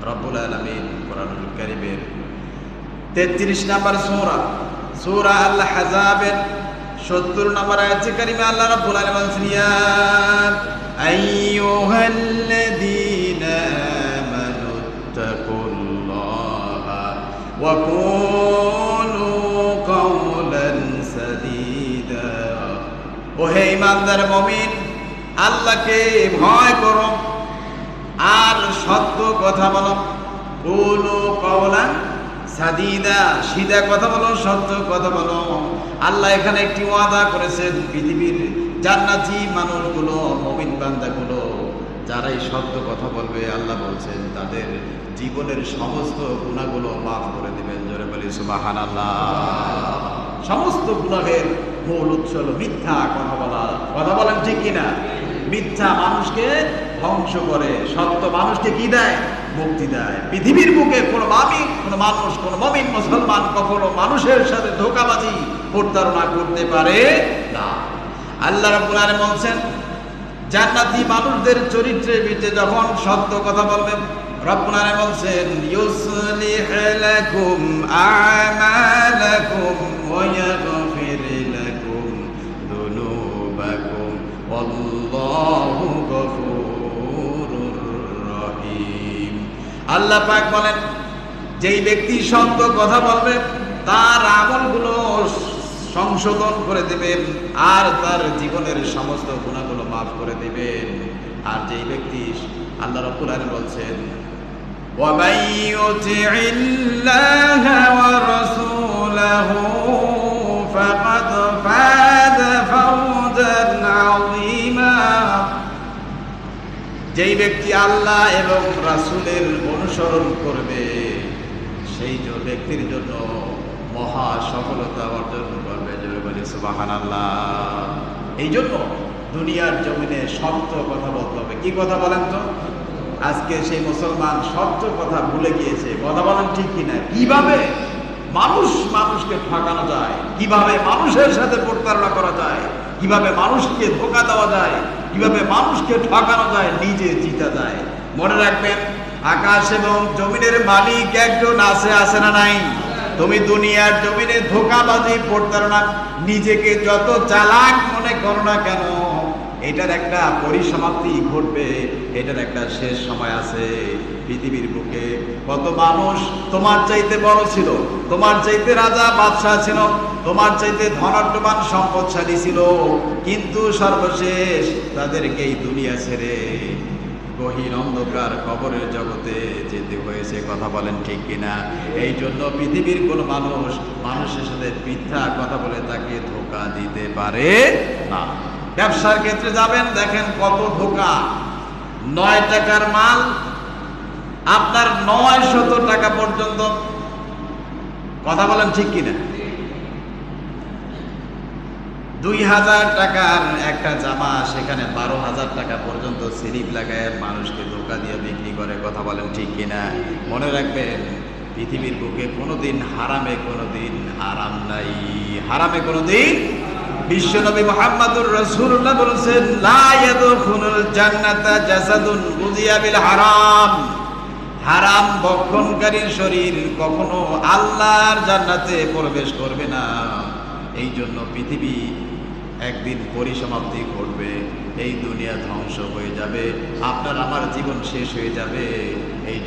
রব্বুল আলামিন কোরআনুল কারীমের 33 নম্বর সূরা আল আহজাবের 70 নম্বর আয়াতে কারিমে আল্লাহ রাব্বুল আলামিন বলেন, ইয়া আইয়ুহাল্লাযীনা আমানু তাকুল্লাহা ওয়া কুলু কাওলান সাদীদা। ও হে ঈমানদার মুমিন, আল্লাহকে ভয় করো আর সত্য কথা বলো। কুলু কাওলান সাদীদা, সিধা কথা বলো, সত্য কথা বলো। আল্লাহ এখানে একটি ওয়াদা করেছেন, পৃথিবীর জান্নাতি মানুষগুলো, মুমিন বান্দাগুলো যারা এই সত্য কথা বলবে, আল্লাহ বলছেন তাদের জীবনের সমস্ত গুনাহগুলো মাফ করে দিবেন। জোরে বলি সুবহানাল্লাহ। সমস্ত গুনাহের মূল উৎস হলো মিথ্যা কথা বলা। কথা বলেন ঠিক কিনা? মিথ্যা মানুষকে ধ্বংস করে, সত্য মানুষকে কি দেয়? মুক্তি দেয়। পৃথিবীর বুকে কোনো মানুষ, কোনো মুমিন মুসলমান কখনো মানুষের সাথে ধোঁকাবাজি, প্রতারণা করতে পারে না। আল্লাহ রাব্বুল আলামিন বলছেন, জান্নাতি মানুষদের চরিত্রের ভিতরে যখন সত্য কথা বলবেন, রব্বুল আলামিন বলছেন, ইউসলিহ লাকুম আমালাকুম ওয়া ইয়াগফির লাকুম যুনুবাকুম ওয়াল্লাহু গফুরুর রহিম। আল্লাহ পাক বলেন, যেই ব্যক্তি সত্য কথা বলবে তার আমলগুলো সংশোধন করে দিবেন আর তার জীবনের সমস্ত গুনাহগুলো মাফ করে দিবেন। আর যেই ব্যক্তি, আল্লাহ রাব্বুল আলামিন বলছেন, ওয়া মাইয়ুতি'িল্লাহা ওয়া রাসূলাহু ফাকাদ ফাযা ফাওজান আযীমা। যেই ব্যক্তি আল্লাহ এবং রাসূলের অনুসরণ করবে সেই ব্যক্তির জন্য মহা সফলতা অর্জন করবে। জোরে বলি সুবহানাল্লাহ। এই জন্য দুনিয়ার জমিনে সত্য কথা বলতে হবে। কি কথা বলেন তো? আজকে সেই মুসলমান সত্য কথা ভুলে গিয়েছে। কথা বলেন ঠিক কিনা? কিভাবে মানুষকে ঠকানো যায়, কিভাবে মানুষের সাথে প্রতারণা করা যায়, কিভাবে মানুষকে ধোঁকা দেওয়া যায়, কিভাবে মানুষকে ঠকানো যায়, নিজে জিতা যায়। মনে রাখবেন, আকাশ এবং জমিনের মালিক একজন আছে না নাই? তুমি দুনিয়ার জমিনে ধোঁকাবাজি, প্রতারণা, নিজেকে যত চালাক মনে করো না কেন, এটার একটা পরিসমাপ্তি ঘটবে, এটার একটা শেষ সময় আছে। পৃথিবীর বুকে কত মানুষ তোমার চাইতে বড় ছিল, তোমার চাইতে রাজা বাদশাহ ছিল, তোমার চাইতে ধনাঢ্যবান সম্পদশালী ছিল, কিন্তু সর্বশেষ তাদেরকে এই দুনিয়া ছেড়ে গহীন অন্ধকার কবরের জগতে যেতে হয়েছে। কথা বলেন ঠিক কিনা? এই জন্য পৃথিবীর কোন মানুষের সাথে মিথ্যা কথা বলে তাকে ধোঁকা দিতে পারে না। ব্যবসার ক্ষেত্রে যাবেন, দেখেন কত ধোঁকা। 9 টাকার মাল আপনার 900 টাকা পর্যন্ত। কথা বলেন ঠিক কিনা? 2000 টাকার একটা জামা, সেখানে 12,000 টাকা পর্যন্ত সিরিপ লাগায় মানুষকে ধোঁকা দিয়ে বিক্রি করে। কথা বলেন ঠিক কিনা? মনে রাখবেন, পৃথিবীর বুকে কোনোদিন হারামে কোনোদিন আরাম নাই, হারামে কোনোদিন। বিশ্বনবী মুহাম্মদুর রাসূলুল্লাহ বলেছেন, লা ইয়াদখুলুল জান্নাতা জাসাদুন গুযিয়া বিল হারাম। হারাম ভক্ষণকারীর শরীর কখনো আল্লাহর জান্নাতে প্রবেশ করবে না। এই জন্য পৃথিবী একদিন পরিসমাপ্তি ঘটবে, এই দুনিয়া ধ্বংস হয়ে যাবে, আপনার আমার জীবন শেষ হয়ে যাবে। এই